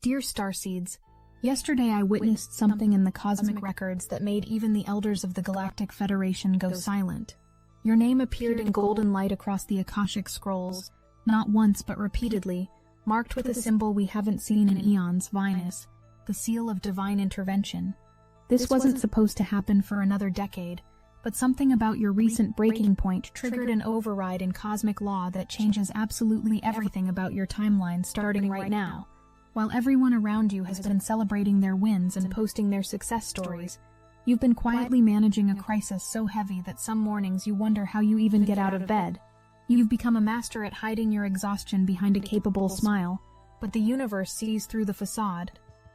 Dear Starseeds, yesterday I witnessed something in the cosmic records that made even the elders of the Galactic Federation go silent. Your name appeared in golden light across the Akashic scrolls, not once but repeatedly, marked with a symbol we haven't seen in eons, Venus, the seal of divine intervention. This wasn't supposed to happen for another decade, but something about your recent breaking point triggered an override in cosmic law that changes absolutely everything about your timeline starting right now. While everyone around you has been celebrating their wins and posting their success stories, you've been quietly managing a crisis so heavy that some mornings you wonder how you even get out of bed. You've become a master at hiding your exhaustion behind a capable smile, but the universe sees through the facade.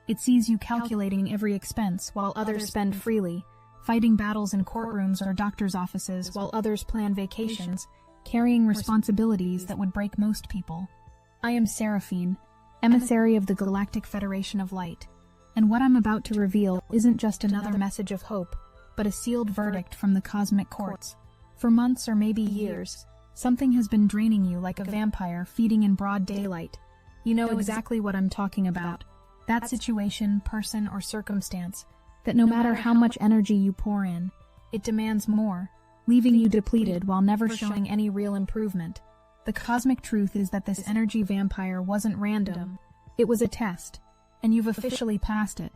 It sees you calculating every expense while others spend freely, fighting battles in courtrooms or doctors' offices while others plan vacations, carrying responsibilities that would break most people. I am Seraphine, emissary of the Galactic Federation of Light, and what I'm about to reveal isn't just another message of hope, but a sealed verdict from the cosmic courts. For months or maybe years, something has been draining you like a vampire feeding in broad daylight. You know exactly what I'm talking about. That situation, person, or circumstance that no matter how much energy you pour in, it demands more, leaving you depleted while never showing any real improvement. The cosmic truth is that this energy vampire wasn't random. It was a test, and you've officially passed it.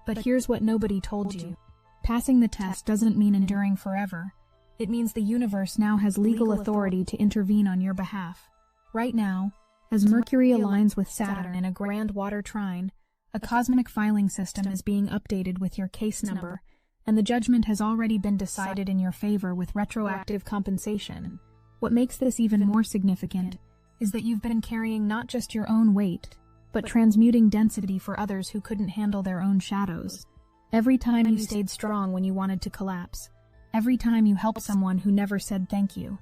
But here's what nobody told you. Passing the test doesn't mean enduring forever. It means the universe now has legal authority to intervene on your behalf. Right now, as Mercury aligns with Saturn in a grand water trine, a cosmic filing system is being updated with your case number, and the judgment has already been decided in your favor with retroactive compensation. What makes this even more significant is that you've been carrying not just your own weight, but transmuting density for others who couldn't handle their own shadows. Every time you stayed strong when you wanted to collapse, every time you helped someone who never said thank you,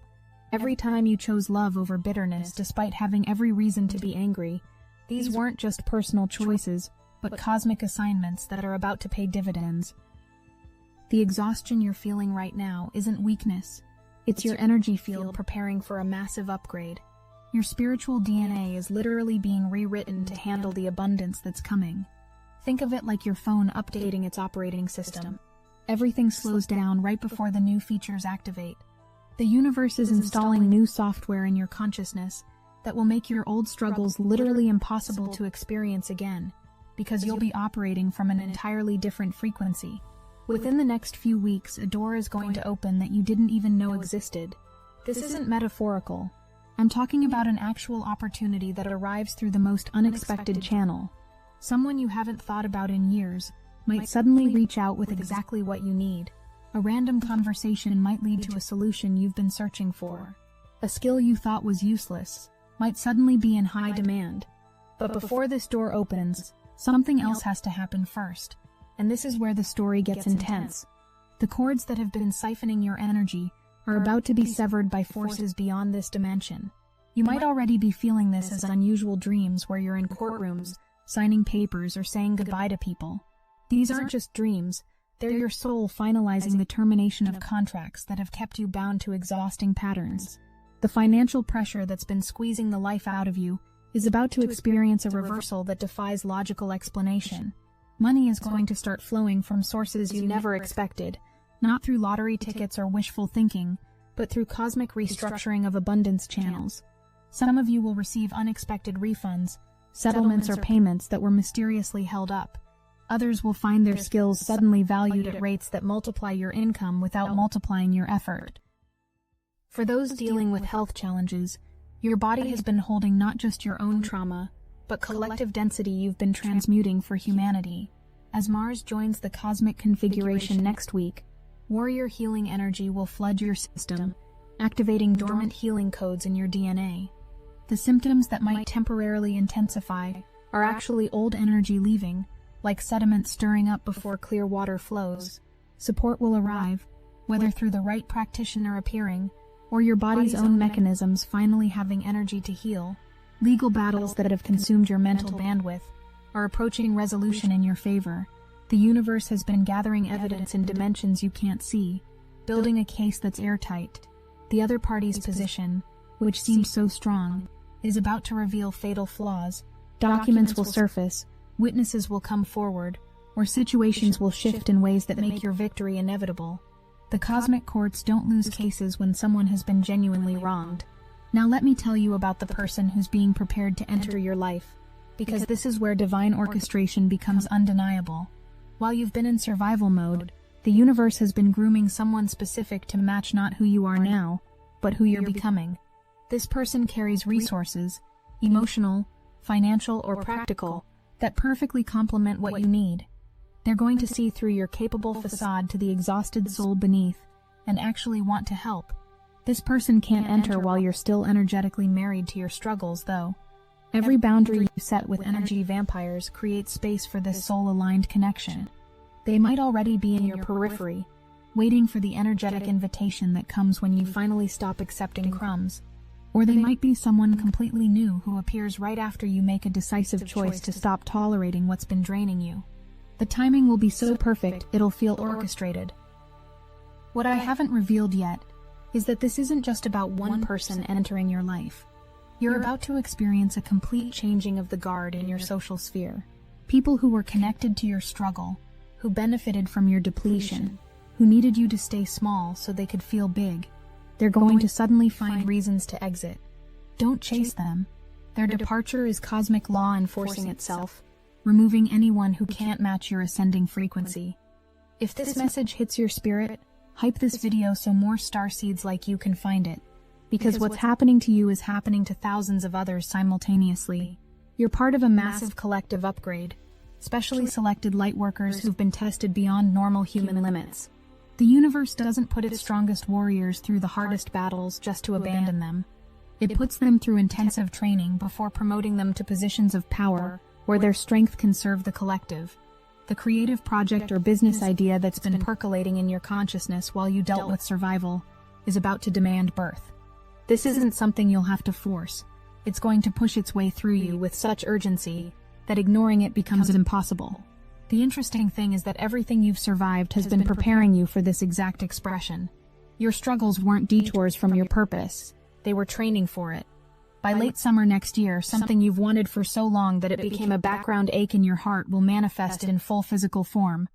every time you chose love over bitterness despite having every reason to be angry, these weren't just personal choices, but cosmic assignments that are about to pay dividends. The exhaustion you're feeling right now isn't weakness. It's your energy field preparing for a massive upgrade. Your spiritual DNA is literally being rewritten to handle the abundance that's coming. Think of it like your phone updating its operating system. Everything slows down right before the new features activate. The universe is installing new software in your consciousness that will make your old struggles literally impossible to experience again, because you'll be operating from an entirely different frequency. Within the next few weeks, a door is going to open that you didn't even know existed. This isn't metaphorical. I'm talking about an actual opportunity that arrives through the most unexpected channel. Someone you haven't thought about in years might suddenly reach out with exactly what you need. A random conversation might lead to a solution you've been searching for. A skill you thought was useless might suddenly be in high demand. But before this door opens, something else has to happen first. And this is where the story gets intense. The cords that have been siphoning your energy are about to be severed by forces beyond this dimension. You might already be feeling this as unusual dreams where you're in courtrooms, signing papers or saying goodbye to people. These aren't just dreams, they're your soul finalizing the termination of contracts that have kept you bound to exhausting patterns. The financial pressure that's been squeezing the life out of you is about to experience a reversal that defies logical explanation. Money is going to start flowing from sources you never expected, not through lottery tickets or wishful thinking, but through cosmic restructuring of abundance channels. Some of you will receive unexpected refunds, settlements or payments that were mysteriously held up. Others will find their skills suddenly valued at rates that multiply your income without multiplying your effort. For those dealing with health challenges, your body has been holding not just your own trauma, but collective density you've been transmuting for humanity. As Mars joins the cosmic configuration next week, warrior healing energy will flood your system, activating dormant healing codes in your DNA. The symptoms that might temporarily intensify are actually old energy leaving, like sediment stirring up before clear water flows. Support will arrive, whether through the right practitioner appearing, or your body's own mechanisms finally having energy to heal. Legal battles that have consumed your mental bandwidth are approaching resolution in your favor. The universe has been gathering evidence in dimensions you can't see, building a case that's airtight. The other party's position, which seems so strong, is about to reveal fatal flaws. Documents will surface, Witnesses will come forward, or situations will shift in ways that make your victory inevitable. The cosmic courts don't lose cases when someone has been genuinely wronged. Now let me tell you about the person who's being prepared to enter your life, because this is where divine orchestration becomes undeniable. While you've been in survival mode, the universe has been grooming someone specific to match not who you are now, but who you're becoming. This person carries resources, emotional, financial, or practical, that perfectly complement what you need. They're going to see through your capable facade to the exhausted soul beneath, and actually want to help. This person can't enter while you're still energetically married to your struggles, though. Every boundary you set with energy vampires creates space for this soul-aligned connection. They might already be in your periphery, waiting for the energetic invitation that comes when you finally stop accepting crumbs. Or they might be someone completely new who appears right after you make a decisive choice to stop tolerating what's been draining you. The timing will be so perfect, it'll feel orchestrated. What I haven't revealed yet is that this isn't just about one person entering your life. You're about to experience a complete changing of the guard in your social sphere. People who were connected to your struggle, who benefited from your depletion, who needed you to stay small so they could feel big. They're going to suddenly find reasons to exit. Don't chase them. Their departure is cosmic law enforcing itself, removing anyone who can't match your ascending frequency. If this message hits your spirit, hype this video so more starseeds like you can find it. Because what's happening to you is happening to thousands of others simultaneously. You're part of a massive collective upgrade, specially selected lightworkers who've been tested beyond normal human limits. The universe doesn't put its strongest warriors through the hardest battles just to abandon them. It puts them through intensive training before promoting them to positions of power where their strength can serve the collective. The creative project or business idea that's been percolating in your consciousness while you dealt with survival is about to demand birth. This isn't something you'll have to force. It's going to push its way through you with such urgency that ignoring it becomes impossible. The interesting thing is that everything you've survived has been preparing you for this exact expression. Your struggles weren't detours from your purpose. They were training for it. By late summer next year, something you've wanted for so long that it became a background ache in your heart will manifest in full physical form.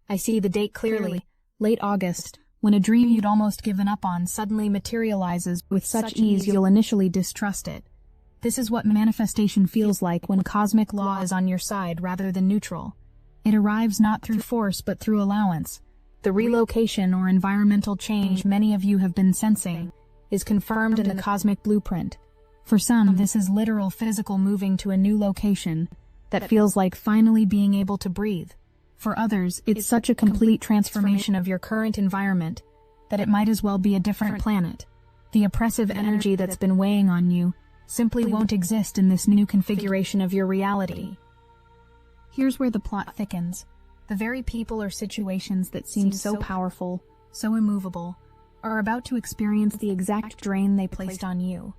I see the date clearly, late August, when a dream you'd almost given up on suddenly materializes with such ease you'll initially distrust it. This is what manifestation feels like when cosmic law is on your side rather than neutral. It arrives not through force but through allowance. The relocation or environmental change many of you have been sensing is confirmed in the cosmic blueprint. For some, this is literal physical moving to a new location that feels like finally being able to breathe. For others, it's such a complete transformation of your current environment that it might as well be a different planet. The oppressive energy that's been weighing on you simply won't exist in this new configuration of your reality. Here's where the plot thickens. The very people or situations that seemed so powerful, so immovable, are about to experience the exact drain they placed on you.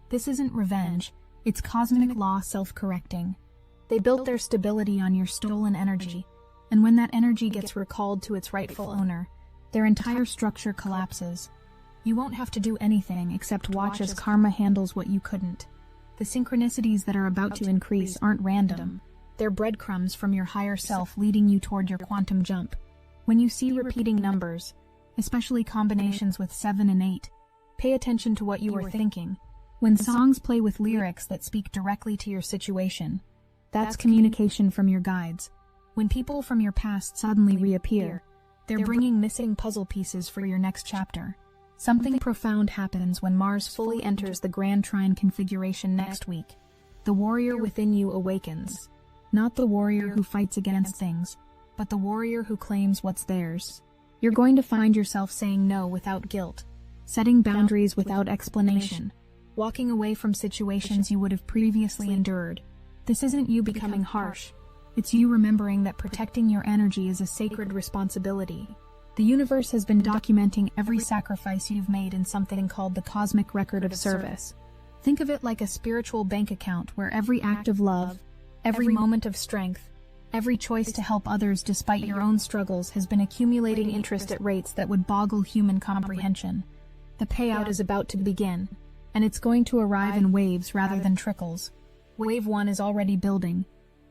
This isn't revenge, it's cosmic law self-correcting. They built their stability on your stolen energy, and when that energy gets recalled to its rightful owner, their entire structure collapses. You won't have to do anything except watch as karma handles what you couldn't. The synchronicities that are about to increase aren't random. They're breadcrumbs from your higher self leading you toward your quantum jump. When you see repeating numbers, especially combinations with 7 and 8, pay attention to what you were thinking. When songs play with lyrics that speak directly to your situation, that's communication from your guides. When people from your past suddenly reappear, they're bringing missing puzzle pieces for your next chapter. Something profound happens when Mars fully enters the Grand Trine configuration next week. The warrior within you awakens. Not the warrior who fights against things, but the warrior who claims what's theirs. You're going to find yourself saying no without guilt, setting boundaries without explanation, walking away from situations you would have previously endured. This isn't you becoming harsh. It's you remembering that protecting your energy is a sacred responsibility. The universe has been documenting every sacrifice you've made in something called the Cosmic Record of Service. Think of it like a spiritual bank account where every act of love, every moment of strength, every choice to help others despite your own struggles has been accumulating interest at rates that would boggle human comprehension. The payout is about to begin, and it's going to arrive in waves rather than trickles. Wave 1 is already building.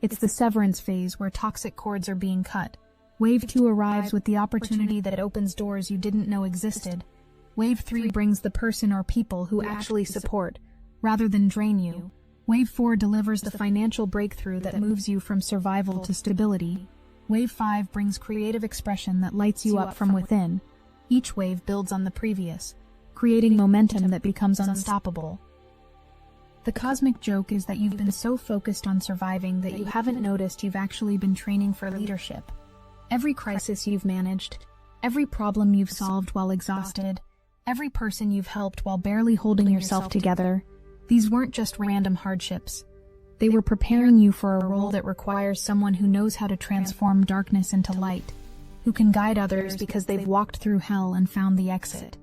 It's the severance phase where toxic cords are being cut. Wave 2 arrives with the opportunity that opens doors you didn't know existed. Wave 3 brings the person or people who actually support, rather than drain you. Wave 4 delivers the financial breakthrough that moves you from survival to stability. Wave 5 brings creative expression that lights you up from within. Each wave builds on the previous, creating momentum that becomes unstoppable. The cosmic joke is that you've been so focused on surviving that you haven't noticed you've actually been training for leadership. Every crisis you've managed, every problem you've solved while exhausted, every person you've helped while barely holding yourself together, these weren't just random hardships. They were preparing you for a role that requires someone who knows how to transform darkness into light, who can guide others because they've walked through hell and found the exit.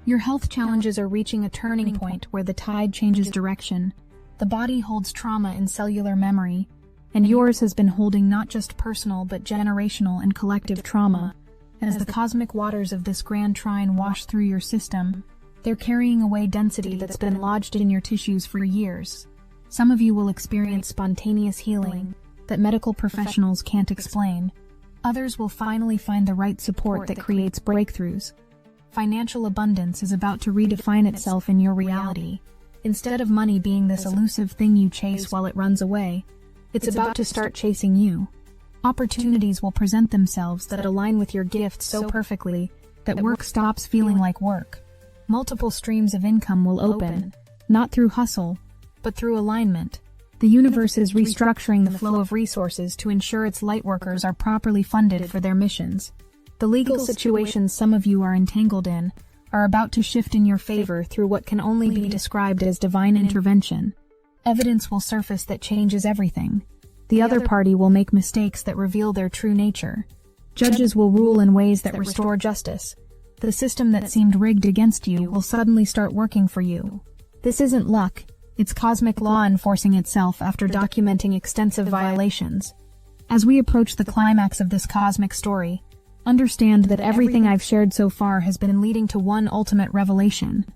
Your health challenges are reaching a turning point where the tide changes direction. The body holds trauma in cellular memory, and yours has been holding not just personal but generational and collective trauma. As the cosmic waters of this grand trine wash through your system, they're carrying away density that's been lodged in your tissues for years. Some of you will experience spontaneous healing that medical professionals can't explain. Others will finally find the right support that creates breakthroughs. Financial abundance is about to redefine itself in your reality. Instead of money being this elusive thing you chase while it runs away, it's about to start chasing you. Opportunities will present themselves that align with your gifts so perfectly that work stops feeling like work. Multiple streams of income will open, not through hustle, but through alignment. The universe is restructuring the flow of resources to ensure its lightworkers are properly funded for their missions. The legal situations some of you are entangled in are about to shift in your favor through what can only be described as divine intervention. Evidence will surface that changes everything. The other party will make mistakes that reveal their true nature. Judges will rule in ways that restore justice. The system that seemed rigged against you will suddenly start working for you. This isn't luck. It's cosmic law enforcing itself after documenting extensive violations. As we approach the climax of this cosmic story, understand that everything I've shared so far has been leading to one ultimate revelation.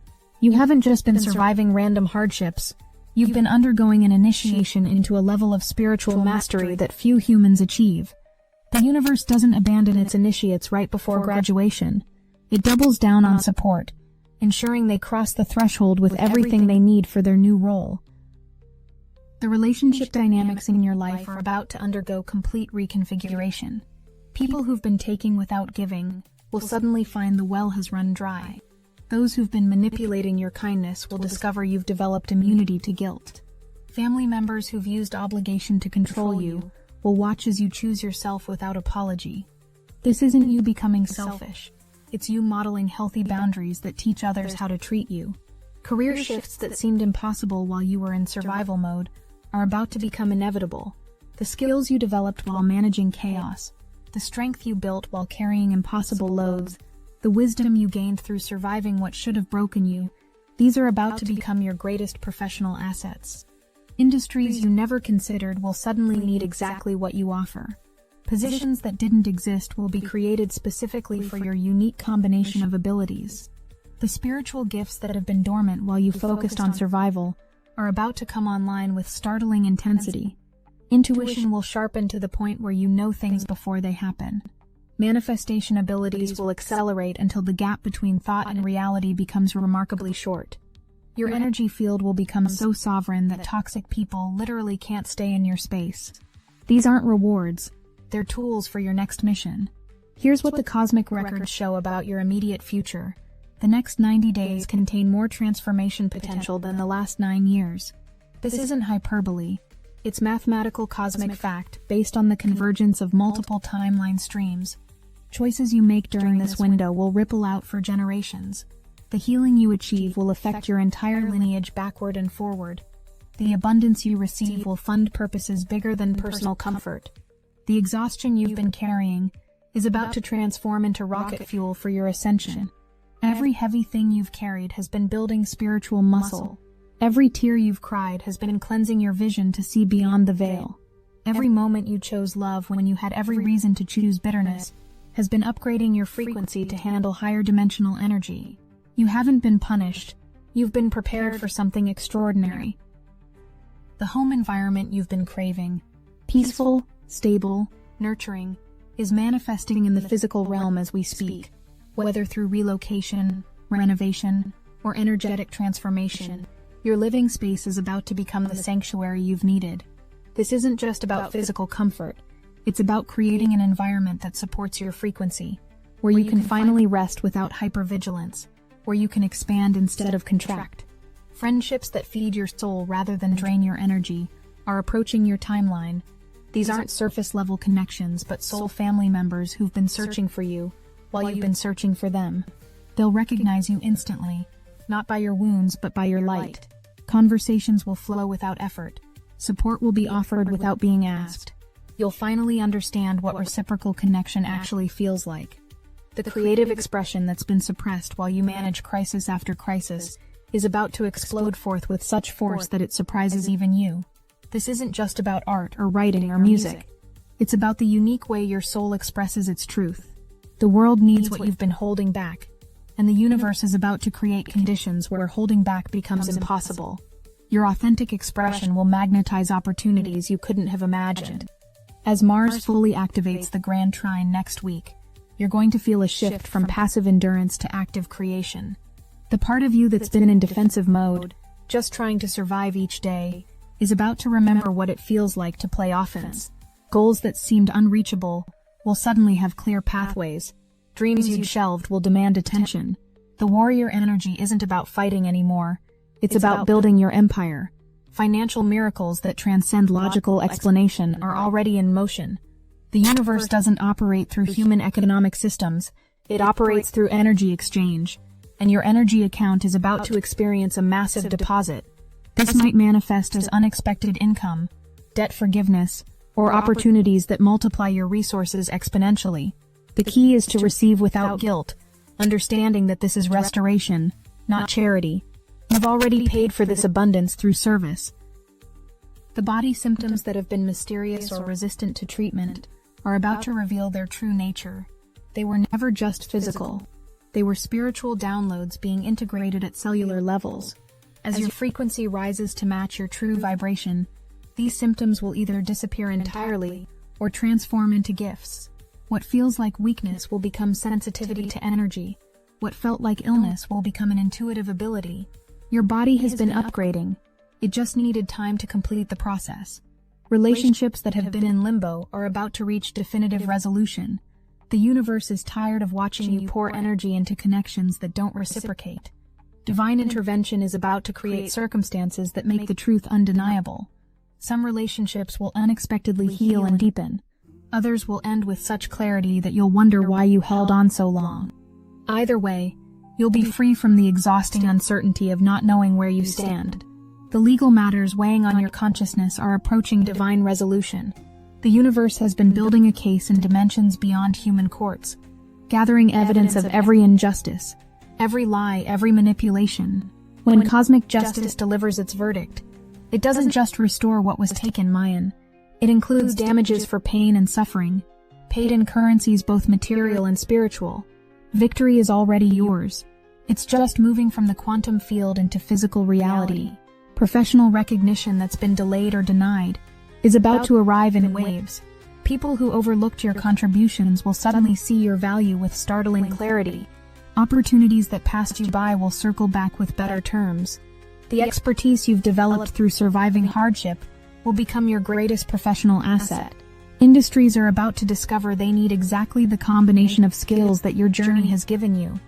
You haven't just been surviving random hardships. You've been undergoing an initiation into a level of spiritual mastery that few humans achieve. The universe doesn't abandon its initiates right before graduation. It doubles down on support, ensuring they cross the threshold with everything they need for their new role. The relationship dynamics in your life are about to undergo complete reconfiguration. People who've been taking without giving will suddenly find the well has run dry. Those who've been manipulating your kindness will discover you've developed immunity to guilt. Family members who've used obligation to control you will watch as you choose yourself without apology. This isn't you becoming selfish. It's you modeling healthy boundaries that teach others how to treat you. Career shifts that seemed impossible while you were in survival mode are about to become inevitable. The skills you developed while managing chaos, the strength you built while carrying impossible loads, the wisdom you gained through surviving what should have broken you, these are about to become your greatest professional assets. Industries you never considered will suddenly need exactly what you offer. Positions that didn't exist will be created specifically for your unique combination of abilities. The spiritual gifts that have been dormant while you focused on survival are about to come online with startling intensity. Intuition will sharpen to the point where you know things before they happen. Manifestation abilities will accelerate until the gap between thought and reality becomes remarkably short. Your energy field will become so sovereign that toxic people literally can't stay in your space. These aren't rewards. They're tools for your next mission. Here's what the cosmic records show about your immediate future. The next 90 days contain more transformation potential than the last 9 years. This isn't hyperbole. It's mathematical cosmic fact based on the convergence of multiple timeline streams. Choices you make during this window will ripple out for generations. The healing you achieve will affect your entire lineage backward and forward. The abundance you receive will fund purposes bigger than personal comfort. The exhaustion you've been carrying is about to transform into rocket fuel for your ascension. Every heavy thing you've carried has been building spiritual muscle. Every tear you've cried has been cleansing your vision to see beyond the veil. Every moment you chose love when you had every reason to choose bitterness has been upgrading your frequency to handle higher dimensional energy. You haven't been punished. You've been prepared for something extraordinary. The home environment you've been craving, Peaceful, stable, nurturing, is manifesting in the physical realm as we speak, whether through relocation, renovation, or energetic transformation. Your living space is about to become the sanctuary you've needed. This isn't just about physical comfort. It's about creating an environment that supports your frequency, where you can finally rest without hypervigilance, where you can expand instead of contract. Friendships that feed your soul rather than drain your energy are approaching your timeline. These aren't surface-level connections, but soul family members who've been searching for you while you've been searching for them. They'll recognize you instantly, not by your wounds but by your light. Conversations will flow without effort. Support will be offered without being asked. You'll finally understand what reciprocal connection actually feels like. The creative expression that's been suppressed while you manage crisis after crisis is about to explode forth with such force that it surprises even you. This isn't just about art or writing or music. It's about the unique way your soul expresses its truth. The world needs what you've been holding back, and the universe is about to create conditions where holding back becomes impossible. Your authentic expression will magnetize opportunities you couldn't have imagined. As Mars fully activates the Grand Trine next week, you're going to feel a shift from passive endurance to active creation. The part of you that's been in defensive mode, just trying to survive each day, is about to remember what it feels like to play offense. Goals that seemed unreachable will suddenly have clear pathways. Dreams you'd shelved will demand attention. The warrior energy isn't about fighting anymore. It's about building your empire. Financial miracles that transcend logical explanation are already in motion. The universe doesn't operate through human economic systems. It operates through energy exchange. And your energy account is about to experience a massive deposit. This might manifest as unexpected income, debt forgiveness, or opportunities that multiply your resources exponentially. The key is to receive without guilt, understanding that this is restoration, not charity. You've already paid for this abundance through service. The body symptoms that have been mysterious or resistant to treatment are about to reveal their true nature. They were never just physical. They were spiritual downloads being integrated at cellular levels. As your frequency rises to match your true vibration, these symptoms will either disappear entirely or transform into gifts. What feels like weakness will become sensitivity to energy. What felt like illness will become an intuitive ability. Your body has been upgrading. It just needed time to complete the process. Relationships that have been in limbo are about to reach definitive resolution. The universe is tired of watching you pour energy into connections that don't reciprocate. Divine intervention is about to create circumstances that make the truth undeniable. Some relationships will unexpectedly heal and deepen. Others will end with such clarity that you'll wonder why you held on so long. Either way, you'll be free from the exhausting uncertainty of not knowing where you stand. The legal matters weighing on your consciousness are approaching divine resolution. The universe has been building a case in dimensions beyond human courts, gathering evidence of every injustice, every lie, every manipulation. When cosmic justice delivers its verdict, it doesn't just restore what was taken, Mayan. It includes damages for pain and suffering, paid in currencies both material and spiritual. Victory is already yours. It's just moving from the quantum field into physical reality. Professional recognition that's been delayed or denied is about to arrive in waves. People who overlooked your contributions will suddenly see your value with startling clarity. Opportunities that passed you by will circle back with better terms. The expertise you've developed through surviving hardship will become your greatest professional asset. Industries are about to discover they need exactly the combination of skills that your journey has given you.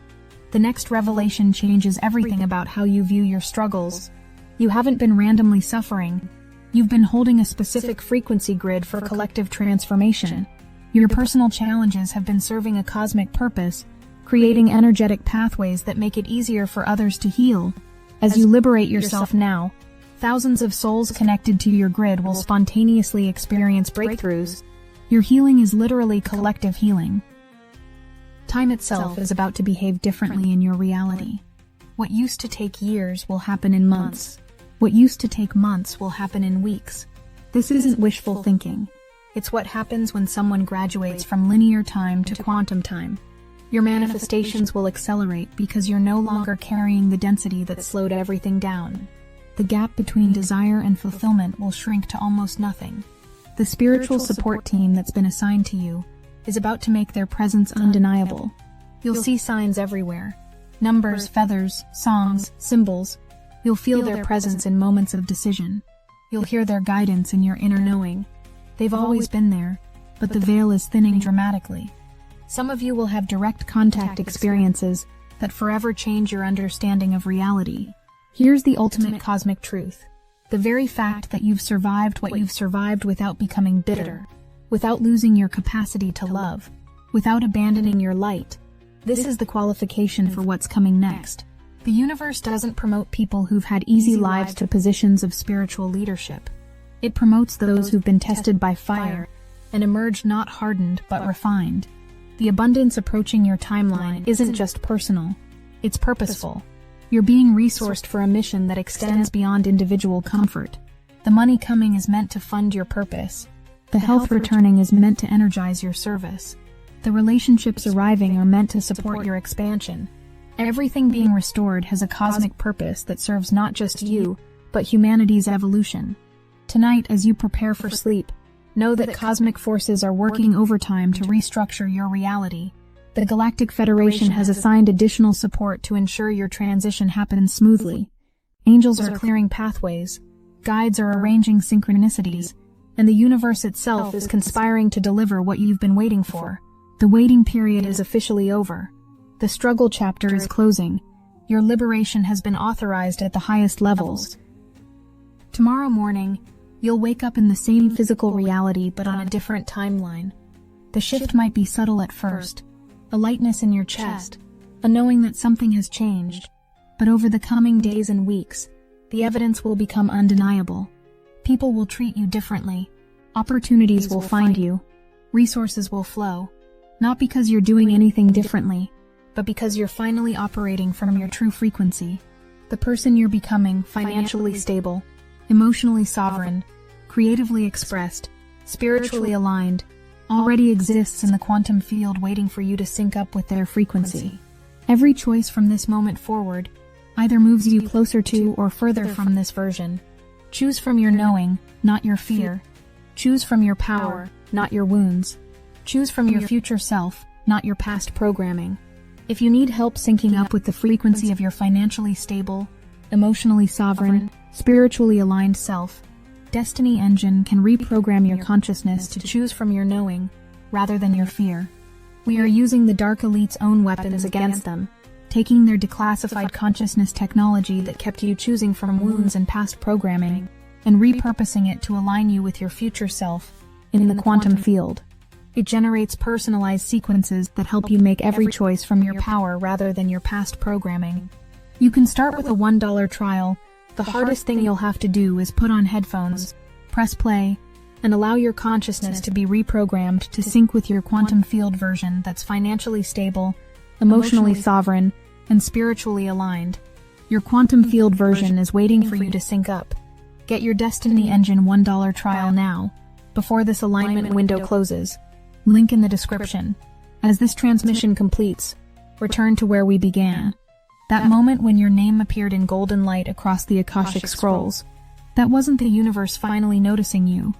The next revelation changes everything about how you view your struggles. You haven't been randomly suffering. You've been holding a specific frequency grid for collective transformation. Your personal challenges have been serving a cosmic purpose, creating energetic pathways that make it easier for others to heal. As you liberate yourself now, thousands of souls connected to your grid will spontaneously experience breakthroughs. Your healing is literally collective healing. Time itself is about to behave differently in your reality. What used to take years will happen in months. What used to take months will happen in weeks. This isn't wishful thinking. It's what happens when someone graduates from linear time to quantum time. Your manifestations will accelerate because you're no longer carrying the density that slowed everything down. The gap between desire and fulfillment will shrink to almost nothing. The spiritual support team that's been assigned to you is about to make their presence undeniable. You'll see signs everywhere. Numbers, feathers, songs, symbols. You'll feel their presence in moments of decision. You'll hear their guidance in your inner knowing. They've always been there, but the veil is thinning dramatically. Some of you will have direct contact experiences that forever change your understanding of reality. Here's the ultimate cosmic truth. The very fact that you've survived what you've survived without becoming bitter, without losing your capacity to love, without abandoning your light. This is the qualification for what's coming next. The universe doesn't promote people who've had easy lives to positions of spiritual leadership. It promotes those who've been tested by fire and emerged not hardened but refined. The abundance approaching your timeline isn't just personal, it's purposeful. You're being resourced for a mission that extends beyond individual comfort. The money coming is meant to fund your purpose. The health returning is meant to energize your service. The relationships arriving are meant to support your expansion. Everything being restored has a cosmic purpose that serves not just you, but humanity's evolution. Tonight, as you prepare for sleep, know that cosmic forces are working overtime to restructure your reality. The Galactic Federation has assigned additional support to ensure your transition happens smoothly. Angels are clearing pathways, guides are arranging synchronicities, and the universe itself is conspiring to deliver what you've been waiting for. The waiting period is officially over. The struggle chapter is closing. Your liberation has been authorized at the highest levels. Tomorrow morning, you'll wake up in the same physical reality but on a different timeline. The shift might be subtle at first, a lightness in your chest, a knowing that something has changed. But over the coming days and weeks, the evidence will become undeniable. People will treat you differently. Opportunities will find you. Resources will flow. Not because you're doing anything differently, but because you're finally operating from your true frequency. The person you're becoming, financially stable, emotionally sovereign, creatively expressed, spiritually aligned, already exists in the quantum field waiting for you to sync up with their frequency. Every choice from this moment forward either moves you closer to or further from this version. Choose from your knowing, not your fear. Choose from your power, not your wounds. Choose from your future self, not your past programming. If you need help syncing up with the frequency of your financially stable, emotionally sovereign, spiritually aligned self, Destiny Engine can reprogram your consciousness to choose from your knowing, rather than your fear. We are using the Dark Elite's own weapons against them, taking their declassified consciousness technology that kept you choosing from wounds and past programming, and repurposing it to align you with your future self in the quantum field. It generates personalized sequences that help you make every choice from your power rather than your past programming. You can start with a $1 trial. The hardest thing you'll have to do is put on headphones, press play, and allow your consciousness to be reprogrammed to sync with your quantum field version that's financially stable, emotionally sovereign, and spiritually aligned. Your quantum field version is waiting for you to sync up. Get your Destiny Engine $1 trial now, before this alignment window closes. Link in the description. As this transmission completes, return to where we began. That moment when your name appeared in golden light across the Akashic scrolls. That wasn't the universe finally noticing you.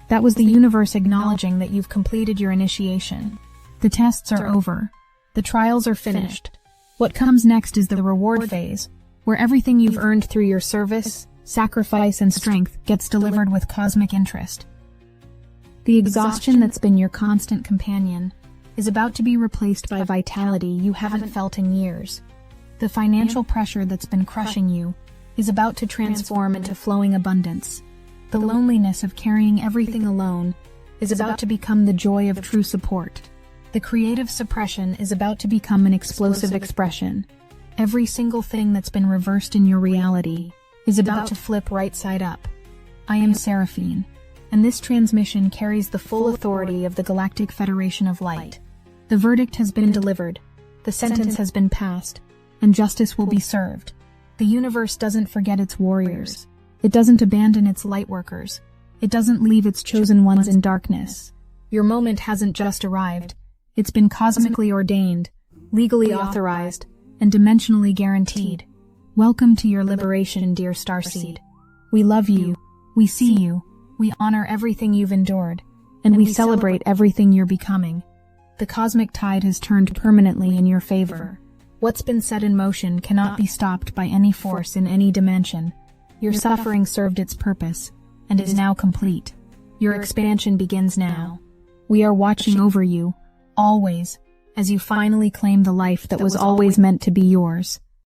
That was the universe acknowledging that you've completed your initiation. The tests are over. The trials are finished. What comes next is the reward phase, where everything you've earned through your service, sacrifice, and strength gets delivered with cosmic interest. The exhaustion that's been your constant companion is about to be replaced by vitality you haven't felt in years. The financial pressure that's been crushing you is about to transform into flowing abundance. The loneliness of carrying everything alone is about to become the joy of true support. The creative suppression is about to become an explosive expression. Every single thing that's been reversed in your reality is about to flip right side up. I am Seraphine, and this transmission carries the full authority of the Galactic Federation of Light. The verdict has been delivered, the sentence has been passed, and justice will be served. The universe doesn't forget its warriors. It doesn't abandon its lightworkers. It doesn't leave its chosen ones in darkness. Your moment hasn't just arrived. It's been cosmically ordained, legally authorized, and dimensionally guaranteed. Welcome to your liberation, dear Starseed. We love you, we see you, We honor everything you've endured, and we celebrate everything you're becoming. The cosmic tide has turned permanently in your favor. What's been set in motion cannot be stopped by any force in any dimension. Your suffering served its purpose, and is now complete. Your expansion begins now. We are watching over you, always, as you finally claim the life that was always meant to be yours.